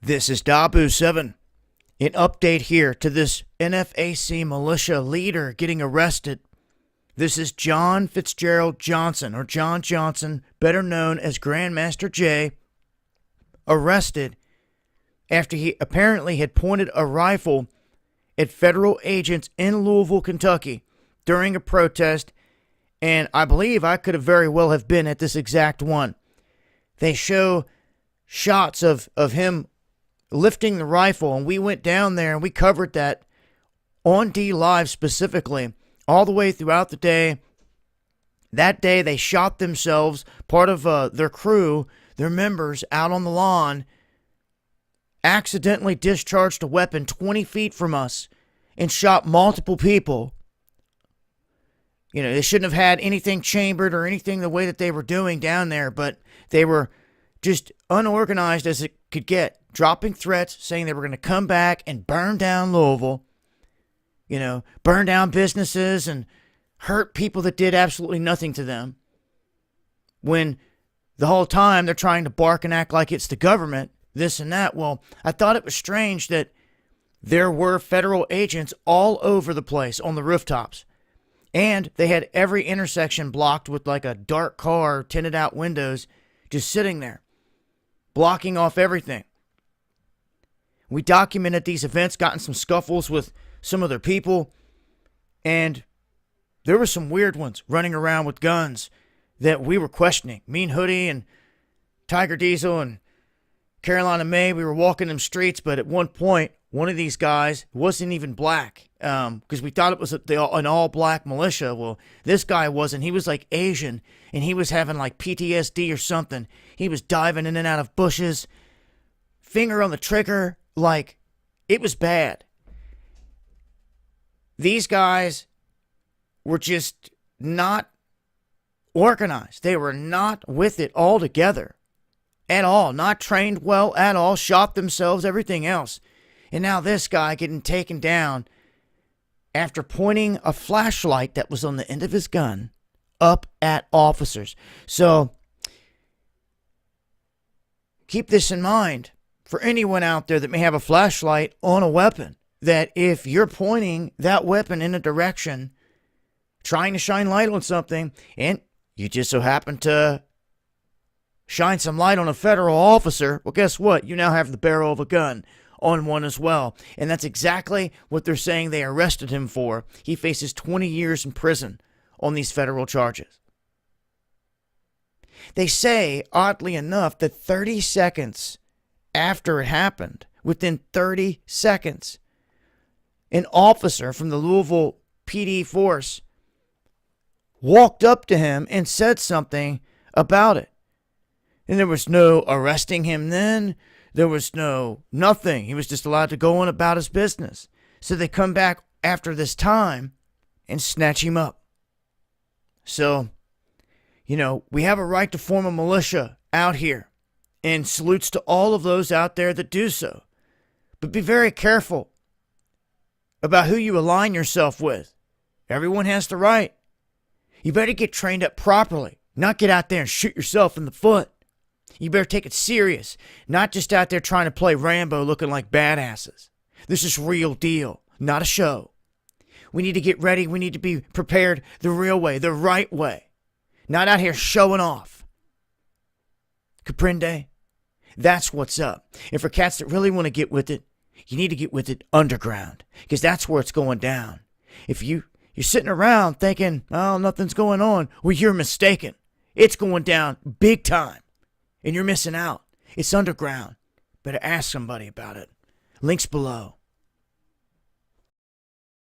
This is Dabu7. An update here to this NFAC militia leader getting arrested. This is John Fitzgerald Johnson, or John Johnson, better known as Grandmaster J, arrested after he apparently had pointed a rifle at federal agents in Louisville, Kentucky during a protest, and I believe I could have very well have been at this exact one. They show shots of him lifting the rifle, and we went down there and we covered that on D Live specifically all the way throughout the day. That day they shot themselves, part of their crew, their members out on the lawn, accidentally discharged a weapon 20 feet from us and shot multiple people. You know, they shouldn't have had anything chambered or anything the way that they were doing down there, but they were just unorganized as it could get, dropping threats, saying they were going to come back and burn down Louisville, you know, burn down businesses and hurt people that did absolutely nothing to them. When the whole time they're trying to bark and act like it's the government, this and that. Well, I thought it was strange that there were federal agents all over the place on the rooftops. And they had every intersection blocked with like a dark car, tinted out windows, just sitting there, blocking off everything. We documented these events, got in some scuffles with some other people, and there were some weird ones running around with guns that we were questioning. Me and Hoodie and Tiger Diesel and Carolina May, we were walking them streets, but at one point, one of these guys wasn't even black, because we thought it was an all-black militia. Well, this guy wasn't. He was like Asian, and he was having like PTSD or something. He was diving in and out of bushes, finger on the trigger, like it was bad. These guys were just not organized. They were not with it all together at all, not trained well at all, shot themselves, everything else. And now this guy getting taken down after pointing a flashlight that was on the end of his gun up at officers. So keep this in mind for anyone out there that may have a flashlight on a weapon, that if you're pointing that weapon in a direction, trying to shine light on something, and you just so happen to shine some light on a federal officer, well, guess what? You now have the barrel of a gun on one as well. And that's exactly what they're saying they arrested him for. He faces 20 years in prison on these federal charges. They say, oddly enough, that 30 seconds after it happened, within 30 seconds, an officer from the Louisville PD force walked up to him and said something about it. And there was no arresting him then. There was nothing. He was just allowed to go on about his business. So they come back after this time and snatch him up. So, you know, we have a right to form a militia out here. And salutes to all of those out there that do so. But be very careful about who you align yourself with. Everyone has the right. You better get trained up properly, not get out there and shoot yourself in the foot. You better take it serious, not just out there trying to play Rambo looking like badasses. This is real deal, not a show. We need to get ready. We need to be prepared the real way, the right way. Not out here showing off. Comprende? That's what's up. And for cats that really want to get with it, you need to get with it underground, because that's where it's going down. If you're sitting around thinking, oh, nothing's going on, well, you're mistaken. It's going down big time. And you're missing out. It's underground. Better ask somebody about it. Links below.